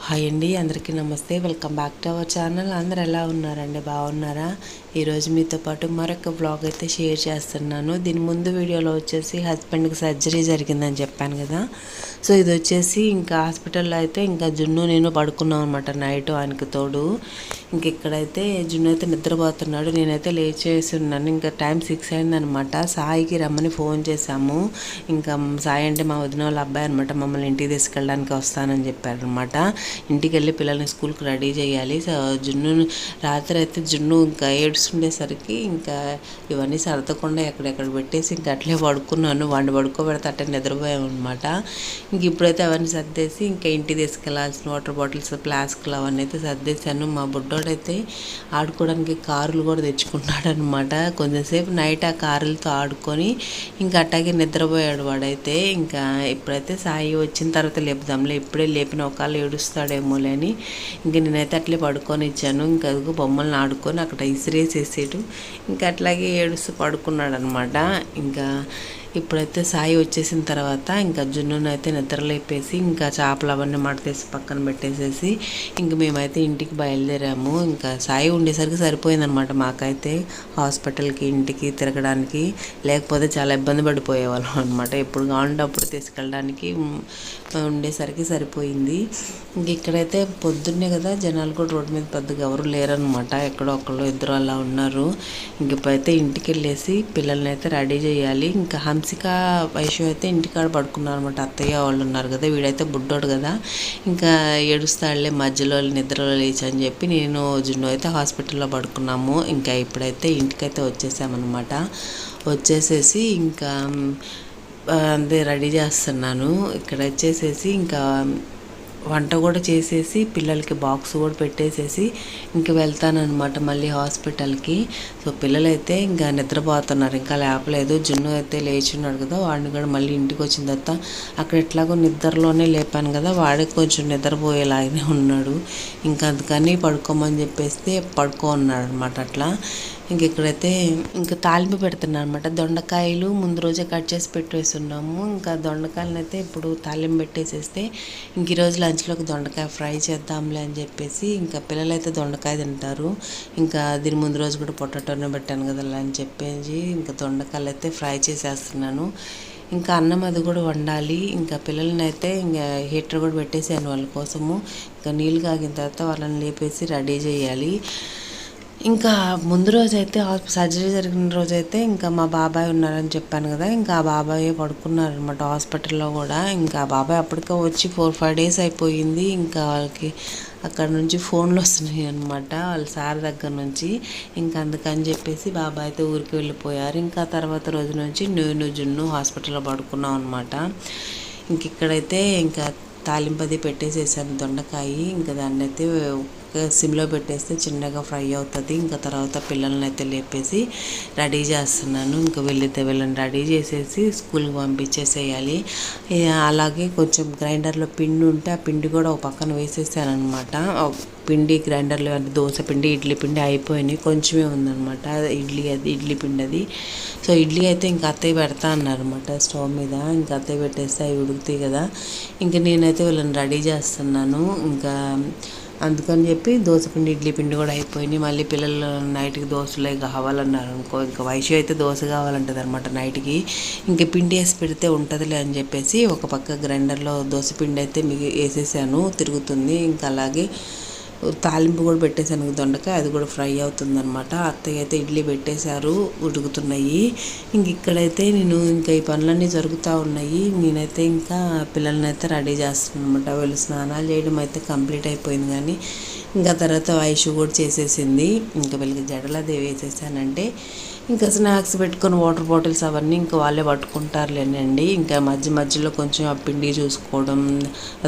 Hi అండి, అందరికీ నమస్తే. Welcome back to our channel. అందరు ఎలా ఉన్నారండి? బాగున్నారా? ఈరోజు మీతో పాటు మరొక బ్లాగ్ అయితే షేర్ చేస్తున్నాను. దీని ముందు వీడియోలో వచ్చేసి హస్బెండ్కి సర్జరీ జరిగిందని చెప్పాను కదా. సో ఇది వచ్చేసి ఇంకా హాస్పిటల్లో అయితే ఇంకా జున్ను నేను పడుకున్నాం అనమాట నైట్. ఆయనకి తోడు ఇంక ఇక్కడైతే జున్ను అయితే నిద్రపోతున్నాడు. నేనైతే లేచేసి ఉన్నాను. ఇంకా టైం 6 అయిందనమాట. సాయికి రమ్మని ఫోన్ చేశాము. ఇంకా సాయి అంటే మా వదిన వాళ్ళ అబ్బాయి అనమాట. మమ్మల్ని ఇంటికి తీసుకెళ్ళడానికి వస్తానని చెప్పారనమాట. ఇంటికి వెళ్ళి పిల్లల్ని స్కూల్కి రెడీ చేయాలి. సో జున్ను రాత్రి అయితే జున్ను ఇంకా ఏడుస్తుండేసరికి ఇంకా ఇవన్నీ సర్దకుండా ఎక్కడెక్కడ పెట్టేసి ఇంకా అట్లే పడుకున్నాను. వాడిని పడుకోబెడితే అట్టే నిద్రపోయాము అనమాట. ఇంక ఇప్పుడైతే అవన్నీ సర్దేసి ఇంకా ఇంటికి తీసుకెళ్లాల్సిన వాటర్ బాటిల్స్, ఫ్లాస్క్లు అవన్నీ అయితే సర్దేశాను. మా బుడ్డోడైతే ఆడుకోవడానికి కారులు కూడా తెచ్చుకున్నాడు అనమాట. కొంచెంసేపు నైట్ ఆ కారులతో ఆడుకొని ఇంకా అట్టాగే నిద్రపోయాడు వాడైతే. ఇంకా ఇప్పుడైతే సాయి వచ్చిన తర్వాత లేపుదాంలే, ఇప్పుడే లేపిన ఒకళ్ళు ఏడుస్తాడేమోలే అని ఇంక నేనైతే అట్లే పడుకొని ఇచ్చాను. ఇంకా అదిగో బొమ్మలను ఆడుకొని అక్కడ ఇసిరేసేసాడు. ఇంకా అట్లాగే ఏడుస్తూ పడుకున్నాడు అనమాట. ఇంకా ఇప్పుడైతే సాయి వచ్చేసిన తర్వాత ఇంకా జున్నును అయితే నిద్రలేపేసి ఇంకా చేపలు అవన్నీ మడతేసి పక్కన పెట్టేసేసి ఇంక మేమైతే ఇంటికి బయలుదేరాము. ఇంకా సాయి ఉండేసరికి సరిపోయిందనమాట మాకైతే హాస్పిటల్కి ఇంటికి తిరగడానికి. లేకపోతే చాలా ఇబ్బంది పడిపోయేవాళ్ళం అనమాట. ఎప్పుడు కావాలంటే అప్పుడు తీసుకెళ్ళడానికి ఉండేసరికి సరిపోయింది. ఇంక ఇక్కడైతే పొద్దున్నే కదా, జనాలు కూడా రోడ్డు మీద పెద్దగా ఎవరు లేరనమాట. ఎక్కడో ఒకళ్ళు ఇద్దరు అలా ఉన్నారు. ఇంక ఇప్పుడైతే ఇంటికి వెళ్ళేసి పిల్లల్ని అయితే రెడీ చేయాలి. ఇంకా హంసిక వైశ్య అయితే ఇంటికాడ పడుకున్నారు అనమాట. అత్తయ్య వాళ్ళు ఉన్నారు కదా, వీడైతే బుడ్డోడు కదా ఇంకా ఏడుస్తాడులే మధ్యలో నిద్రలో లేచి అని చెప్పి నేను జున్ను అయితే హాస్పిటల్లో పడుకున్నాము. ఇంకా ఇప్పుడైతే ఇంటికైతే వచ్చేసామన్నమాట. వచ్చేసేసి ఇంకా అంతే రెడీ చేస్తున్నాను. ఇక్కడ వచ్చేసేసి ఇంకా వంట కూడా చేసేసి పిల్లలకి బాక్స్ కూడా పెట్టేసేసి ఇంక వెళ్తానమాట మళ్ళీ హాస్పిటల్కి. సో పిల్లలైతే ఇంకా నిద్రపోతున్నారు, ఇంకా లేపలేదు. జున్ను అయితే లేచున్నాడు కదా, వాడిని కూడా మళ్ళీ ఇంటికి వచ్చిన తర్వాత అక్కడ ఎట్లాగో నిద్రలోనే లేపాను కదా, వాడికి కొంచెం నిద్రపోయేలాగానే ఉన్నాడు. ఇంకా అందుకని పడుకోమని చెప్పేస్తే పడుకో ఉన్నాడు అనమాట. అట్లా ఇంక ఇక్కడైతే ఇంకా తాలింపు పెడుతున్నాను అనమాట. దొండకాయలు ముందు రోజే కట్ చేసి పెట్టేస్తున్నాము. ఇంకా దొండకాయలను అయితే ఇప్పుడు తాలింపు పెట్టేసేస్తే ఇంక ఈరోజు లంచ్లోకి దొండకాయ ఫ్రై చేద్దాంలే అని చెప్పేసి ఇంకా పిల్లలైతే దొండకాయ తింటారు. ఇంకా దీని ముందు రోజు కూడా పొటాటోనే పెట్టాను కదా అని చెప్పేసి ఇంకా దొండకాయలు అయితే ఫ్రై చేసేస్తున్నాను. ఇంకా అన్నం అది కూడా వండాలి. ఇంకా పిల్లల్ని అయితే ఇంకా హీటర్ కూడా పెట్టేసాను వాళ్ళ కోసము. ఇంకా నీళ్ళు కాగిన తర్వాత వాళ్ళని లేపేసి రెడీ చేయాలి. ఇంకా ముందు రోజైతే సర్జరీ జరిగిన రోజైతే ఇంకా మా బాబాయ్ ఉన్నారని చెప్పాను కదా, ఇంకా ఆ బాబాయ్ పడుకున్నారనమాట హాస్పిటల్లో కూడా. ఇంకా ఆ బాబాయ్ అప్పటికే వచ్చి 4-5 days అయిపోయింది. ఇంకా వాళ్ళకి అక్కడ నుంచి ఫోన్లు వస్తున్నాయి అనమాట వాళ్ళ సార్ దగ్గర నుంచి. ఇంకా అందుకని చెప్పేసి బాబాయ్ అయితే ఊరికి వెళ్ళిపోయారు. ఇంకా తర్వాత రోజు నుంచి నేను జున్ను హాస్పిటల్లో పడుకున్నాం అనమాట. ఇంక ఇక్కడైతే ఇంకా తాలింపది పెట్టేసేసాను దొండకాయ. ఇంకా దాన్ని అయితే సిమ్లో పెట్టేస్తే చిన్నగా ఫ్రై అవుతుంది. ఇంకా తర్వాత పిల్లల్ని అయితే లేపేసి రెడీ చేస్తున్నాను. ఇంకా వీళ్ళని రెడీ చేసేసి స్కూల్కి పంపించేసేయాలి. అలాగే కొంచెం గ్రైండర్లో పిండి ఉంటే ఆ పిండి కూడా ఒక పక్కన వేసేసాను అనమాట. పిండి గ్రైండర్లో అంటే దోశ పిండి, ఇడ్లీ పిండి అయిపోయినాయి, కొంచెమే ఉందన్నమాట ఇడ్లీ పిండి అది. సో ఇడ్లీ అయితే ఇంకా అత్తయ్య పెడతా అన్నారనమాట స్టవ్ మీద. ఇంకా అత్తయ్య పెట్టేస్తే అవి ఉడుకుతాయి కదా. ఇంకా నేనైతే వీళ్ళని రెడీ చేస్తున్నాను. ఇంకా అందుకని చెప్పి దోశపిండి, ఇడ్లీ పిండి కూడా అయిపోయినాయి. మళ్ళీ పిల్లలు నైట్కి దోశలే కావాలన్నారు అనుకో, ఇంకా వైశ్య అయితే దోశ కావాలంటుంది అనమాట నైట్కి. ఇంకా పిండి వేసి పెడితే ఉంటుందిలే అని చెప్పేసి ఒక పక్క గ్రైండర్లో దోశ పిండి అయితే వేసేసాను, తిరుగుతుంది. ఇంకా అలాగే తాలింపు కూడా పెట్టేశాను దొండకాయ, అది కూడా ఫ్రై అవుతుంది అనమాట. అత్తయ్య అయితే ఇడ్లీ పెట్టేశారు, ఉడుకుతున్నాయి. ఇంక ఇక్కడైతే నేను ఇంకా ఈ పనులన్నీ జరుగుతూ ఉన్నాయి. నేనైతే ఇంకా పిల్లల్ని అయితే రెడీ చేస్తున్నాను అనమాట. వీళ్ళు స్నానాలు చేయడం అయితే కంప్లీట్ అయిపోయింది. కానీ ఇంకా తర్వాత వైషు కూడా చేసేసింది. ఇంకా వీళ్ళకి జడలది వేసేసానంటే ఇంకా స్నాక్స్ పెట్టుకొని వాటర్ బాటిల్స్ అవన్నీ ఇంకా వాళ్ళే పట్టుకుంటారులేనండి. ఇంకా మధ్యలో కొంచెం ఆ పిండి చూసుకోవడం,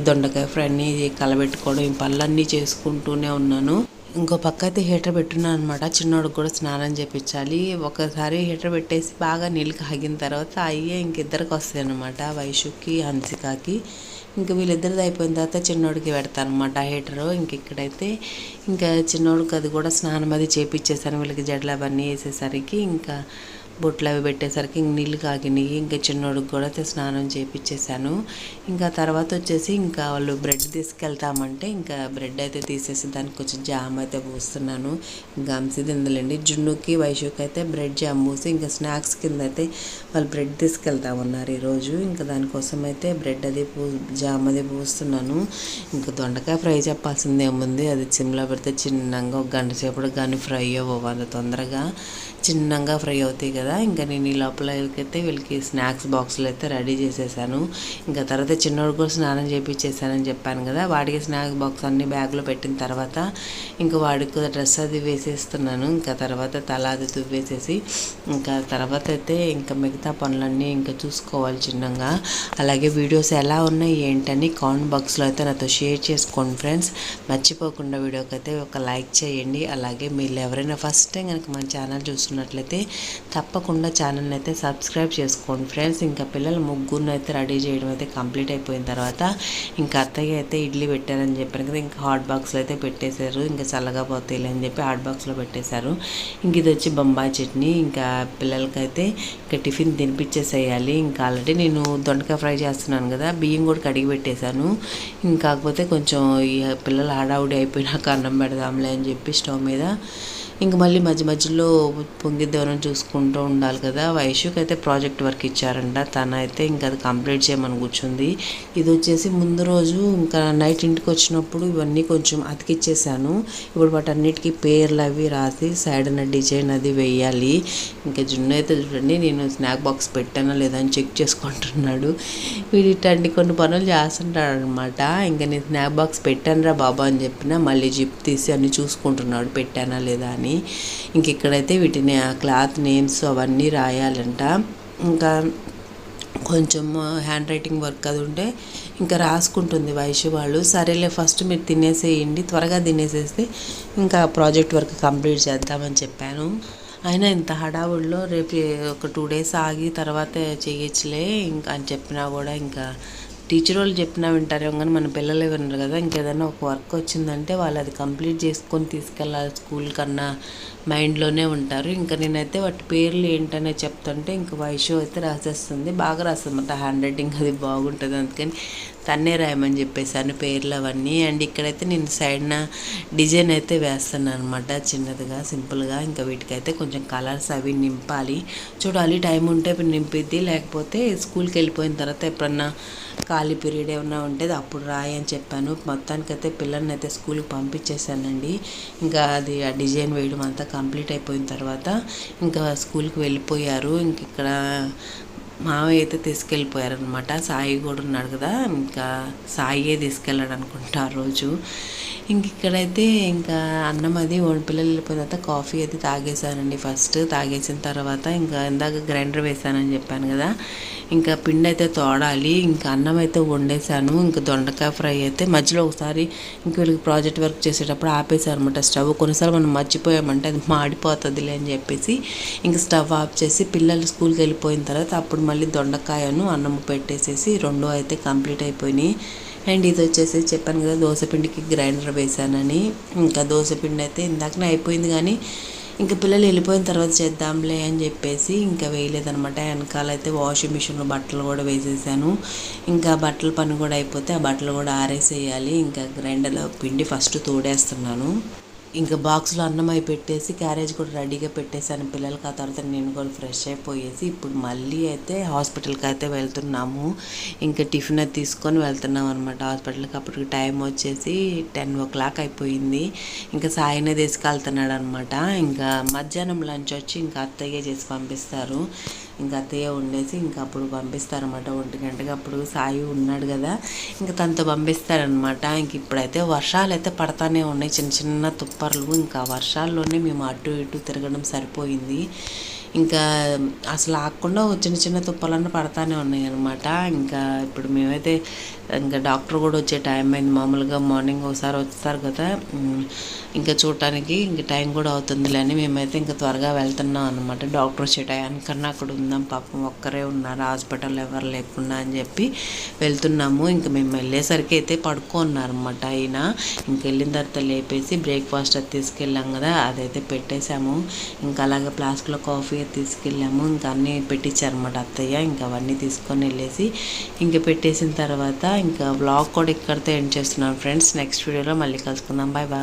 దొండకాయ ఫ్రైని కలబెట్టుకోవడం, ఈ పనులన్నీ చేసుకుంటూనే ఉన్నాను. ఇంకో పక్క అయితే హీటర్ పెట్టున్నాను అనమాట. చిన్నోడికి కూడా స్నానం చేయించాలి. ఒకసారి హీటర్ పెట్టేసి బాగా నీళ్ళు కాగిన తర్వాత అయ్యే ఇంకిద్దరికి వస్తాయి అనమాట, వైషుకి హన్సికాకి. ఇంకా వీళ్ళిద్దరిది అయిపోయిన తర్వాత చిన్నోడికి పెడతాను అనమాట హీటరు. ఇంక ఇక్కడైతే ఇంకా చిన్నోడికి అది కూడా స్నానం అది చేపించేసాను. వీళ్ళకి జడలు అవన్నీ వేసేసరికి ఇంకా బొట్లు అవి పెట్టేసరికి ఇంక నీళ్ళు కాగినాయి. ఇంకా చిన్నోడికి కూడా స్నానం చేయించేసాను. ఇంకా తర్వాత వచ్చేసి ఇంకా వాళ్ళు బ్రెడ్ తీసుకెళ్తామంటే ఇంకా బ్రెడ్ అయితే తీసేసి దానికి కొంచెం జామ్ అయితే పూస్తున్నాను. గమ్సి తిందలండి. జున్నుకి వైషుకి అయితే బ్రెడ్ జామ్ పూసి ఇంకా స్నాక్స్ కింద అయితే వాళ్ళు బ్రెడ్ తీసుకెళ్తామన్నారు ఈరోజు. ఇంకా దానికోసం అయితే బ్రెడ్ అది జామ్ అది పూస్తున్నాను. ఇంకా దొండకాయ ఫ్రై చెప్పాల్సింది ఏముంది, అది సిమ్లో పెడితే చిన్నగా ఒక గంట సేపటి కానీ ఫ్రై అవ్వవు అంత తొందరగా, చిన్నగా ఫ్రై అవుతాయి కదా. ఇంకా నేను ఈ లోపల అయితే వీళ్ళకి స్నాక్స్ బాక్సులు అయితే రెడీ చేసేసాను. ఇంకా తర్వాత చిన్నోడు కూడా స్నానం చేయించేసానని చెప్పాను కదా, వాడికి స్నాక్స్ బాక్స్ అన్ని బ్యాగ్లో పెట్టిన తర్వాత ఇంకా వాడికి డ్రెస్ అది వేసేస్తున్నాను. ఇంకా తర్వాత తల అది దువ్వేసేసి ఇంకా తర్వాత అయితే ఇంకా మిగతా పనులన్నీ ఇంకా చూసుకోవాలి చిన్నగా. అలాగే వీడియోస్ ఎలా ఉన్నాయి ఏంటని కామెంట్ బాక్స్లో అయితే నాతో షేర్ చేసుకోండి ఫ్రెండ్స్. మర్చిపోకుండా వీడియోకి అయితే ఒక లైక్ చేయండి. అలాగే మీరు ఎవరైనా ఫస్ట్ టైం కనుక మన ఛానల్ చూస్తున్నట్లయితే తప్పకుండా ఛానల్ని అయితే సబ్స్క్రైబ్ చేసుకోండి ఫ్రెండ్స్. ఇంకా పిల్లలు ముగ్గురిని అయితే రెడీ చేయడం అయితే కంప్లీట్ అయిపోయిన తర్వాత ఇంకా అత్తయ్య అయితే ఇడ్లీ పెట్టారని చెప్పాను కదా, ఇంకా హాట్ బాక్స్లో అయితే పెట్టేశారు. ఇంకా చల్లగా పోతాయిలే అని చెప్పి హాట్ బాక్స్లో పెట్టేశారు. ఇంక ఇది వచ్చి బొంబాయి చట్నీ. ఇంకా పిల్లలకైతే ఇంకా టిఫిన్ తినిపించేసేయాలి. ఇంకా ఆల్రెడీ నేను దొండకాయ ఫ్రై చేస్తున్నాను కదా, బియ్యం కూడా కడిగి పెట్టేశాను. ఇంకాకపోతే కొంచెం ఈ పిల్లలు హడావుడి అయిపోయినాక అన్నం పెడదాంలే అని చెప్పి స్టవ్ మీద ఇంక మళ్ళీ మధ్య మధ్యలో పొంగిద్దామని చూసుకుంటూ ఉండాలి కదా. వైషుకి అయితే ప్రాజెక్ట్ వర్క్ ఇచ్చారంట, తన అయితే ఇంకా అది కంప్లీట్ చేయమని కూర్చుంది. ఇది వచ్చేసి ముందు రోజు ఇంకా నైట్ ఇంటికి వచ్చినప్పుడు ఇవన్నీ కొంచెం అతికిచ్చేసాను. ఇప్పుడు వాటన్నిటికీ పేర్లు అవి రాసి సైడ్ అన్న డిజైన్ అది వేయాలి. ఇంకా జున్ను అయితే చూడండి, నేను స్నాక్ బాక్స్ పెట్టానా లేదా అని చెక్ చేసుకుంటున్నాడు. వీటింటి కొన్ని పనులు చేస్తుంటాడు అనమాట. ఇంకా నేను స్నాక్ బాక్స్ పెట్టానురా బాబా అని చెప్పినా మళ్ళీ జిప్ తీసి అన్ని చూసుకుంటున్నాడు పెట్టానా లేదా అని. ఇంక ఇక్కడైతే వీటిని ఆ క్లాత్ నేమ్స్ అవన్నీ రాయాలంట. ఇంకా కొంచెం హ్యాండ్ రైటింగ్ వర్క్ అది ఉంటే ఇంకా రాసుకుంటుంది వైషు వాళ్ళు. సరేలే ఫస్ట్ మీరు తినేసేయండి, త్వరగా తినేసేస్తే ఇంకా ప్రాజెక్ట్ వర్క్ కంప్లీట్ చేద్దామని చెప్పాను. అయినా ఇంత హడావుడిలో రేపు ఒక 2 days ఆగి తర్వాత చేయొచ్చులే ఇంకా అని చెప్పినా కూడా ఇంకా టీచర్ వాళ్ళు చెప్పినా వింటారేమో కానీ మన పిల్లలే వినరు కదా. ఇంకేదైనా ఒక వర్క్ వచ్చిందంటే వాళ్ళు అది కంప్లీట్ చేసుకొని తీసుకెళ్ళాలి స్కూల్ కన్నా మైండ్లోనే ఉంటారు. ఇంకా నేనైతే వాటి పేర్లు ఏంటనే చెప్తుంటే ఇంకా వైషు అయితే రాసేస్తుంది, బాగా రాస్తుంది అన్నమాట. హ్యాండ్ రైటింగ్ అది బాగుంటుంది, అందుకని తన్నే రాయమని చెప్పేసాను పేర్లు అవన్నీ. అండ్ ఇక్కడైతే నేను సైడ్న డిజైన్ అయితే వేస్తాను అనమాట, చిన్నదిగా సింపుల్గా. ఇంకా వీటికైతే కొంచెం కలర్స్ అవి నింపాలి, చూడాలి టైం ఉంటే ఇప్పుడు నింపిద్ది, లేకపోతే స్కూల్కి వెళ్ళిపోయిన తర్వాత ఎప్పుడన్నా ఖాళీ పీరియడ్ ఏమన్నా ఉంటే అప్పుడు రాయి అని చెప్పాను. మొత్తానికైతే పిల్లల్ని అయితే స్కూల్కి పంపించేసానండి. ఇంకా అది ఆ డిజైన్ వేయడం అంతా కంప్లీట్ అయిపోయిన తర్వాత ఇంకా స్కూల్కి వెళ్ళిపోయారు. ఇంక ఇక్కడ మావయ్య అయితే తీసుకెళ్ళిపోయారనమాట. సాయి కూడా ఉన్నాడు కదా, ఇంకా సాయియే తీసుకెళ్ళాడు అనుకుంటా ఆ రోజు. ఇంక ఇక్కడైతే ఇంకా అన్నం అది పిల్లలు వెళ్ళిపోయిన తర్వాత కాఫీ అది తాగేసానండి. ఫస్ట్ తాగేసిన తర్వాత ఇంకా ఇందాక గ్రైండర్ వేసానని చెప్పాను కదా, ఇంకా పిండి అయితే తోడాలి. ఇంకా అన్నం అయితే వండేసాను. ఇంకా దొండకాయ ఫ్రై అయితే మధ్యలో ఒకసారి ఇంక వీళ్ళకి ప్రాజెక్ట్ వర్క్ చేసేటప్పుడు ఆపేసాను అనమాట స్టవ్. కొన్నిసార్లు మనం మర్చిపోయామంటే అది మాడిపోతుందిలే అని చెప్పేసి ఇంక స్టవ్ ఆఫ్ చేసి పిల్లలు స్కూల్కి వెళ్ళిపోయిన తర్వాత అప్పుడు మళ్ళీ దొండకాయను అన్నం పెట్టేసేసి 2 అయితే కంప్లీట్ అయిపోయినాయి. అండ్ ఇది వచ్చేసి చెప్పాను కదా దోశపిండికి గ్రైండర్ వేసానని. ఇంకా దోశపిండి అయితే ఇందాకనే అయిపోయింది కానీ ఇంకా పిల్లలు వెళ్ళిపోయిన తర్వాత చేద్దాంలే అని చెప్పేసి ఇంకా వేయలేదనమాట. వెనకాల అయితే వాషింగ్ మిషన్లో బట్టలు కూడా వేసేసాను. ఇంకా బట్టల పని కూడా అయిపోతే ఆ బట్టలు కూడా ఆరేసేయాలి. ఇంకా గ్రైండర్లో పిండి ఫస్ట్ తోడేస్తున్నాను. ఇంకా బాక్స్లో అన్నం అయి పెట్టేసి క్యారేజ్ కూడా రెడీగా పెట్టేశాను పిల్లలకి. ఆ తర్వాత నేను కూడా ఫ్రెష్ అయిపోయేసి ఇప్పుడు మళ్ళీ అయితే హాస్పిటల్కి అయితే వెళ్తున్నాము. ఇంకా టిఫిన్ అది తీసుకొని వెళ్తున్నాం అనమాట హాస్పిటల్కి. అప్పటికి టైం వచ్చేసి 10 o'clock అయిపోయింది. ఇంకా సాయినే తీసుకెళ్తున్నాడు అనమాట. ఇంకా మధ్యాహ్నం లంచ్ వచ్చి ఇంకా అత్తయ్య చేసి పంపిస్తారు. ఇంకా అత్తయ్య వండేసి ఇంకా అప్పుడు పంపిస్తారనమాట 1 గంటకి. అప్పుడు సాయి ఉన్నాడు కదా, ఇంకా తనతో పంపిస్తారనమాట. ఇంక ఇప్పుడైతే వర్షాలు అయితే పడతానే ఉన్నాయి, చిన్న చిన్న తుప్పర్లు. ఇంకా వర్షాల్లోనే మేము అటు ఇటు తిరగడం సరిపోయింది. ఇంకా అసలు ఆగకుండా చిన్న చిన్న తుప్పలన్నీ పడతానే ఉన్నాయి అనమాట. ఇంకా ఇప్పుడు మేమైతే ఇంకా డాక్టర్ కూడా వచ్చే టైం అయింది. మామూలుగా మార్నింగ్ ఒకసారి వస్తారు కదా, ఇంకా చూడటానికి ఇంక టైం కూడా అవుతుందిలే అని మేమైతే ఇంకా త్వరగా వెళ్తున్నాం అనమాట. డాక్టర్ వచ్చే టైంకన్నా అక్కడ ఉందాం, పాపం ఒక్కరే ఉన్నారు హాస్పిటల్ ఎవరు లేకుండా అని చెప్పి వెళ్తున్నాము. ఇంకా మేము వెళ్ళేసరికి అయితే పడుకున్నారనమాట ఆయన. ఇంక వెళ్ళిన తర్వాత లేపేసి బ్రేక్ఫాస్ట్ అది తీసుకెళ్ళాం కదా, అదైతే పెట్టేశాము. ఇంకా అలాగే ఫ్లాస్క్లో కాఫీ అయితే తీసుకెళ్ళాము. ఇంకా అన్నీ పెట్టించారన్నమాట అత్తయ్య. ఇంకా అవన్నీ తీసుకొని వెళ్ళేసి ఇంకా పెట్టేసిన తర్వాత ఇంకా వ్లాగ్ కూడా ఇక్కడితో ఎండ్ చేస్తున్నాను ఫ్రెండ్స్. నెక్స్ట్ వీడియోలో మళ్ళీ కలుసుకుందాం. Bye bye.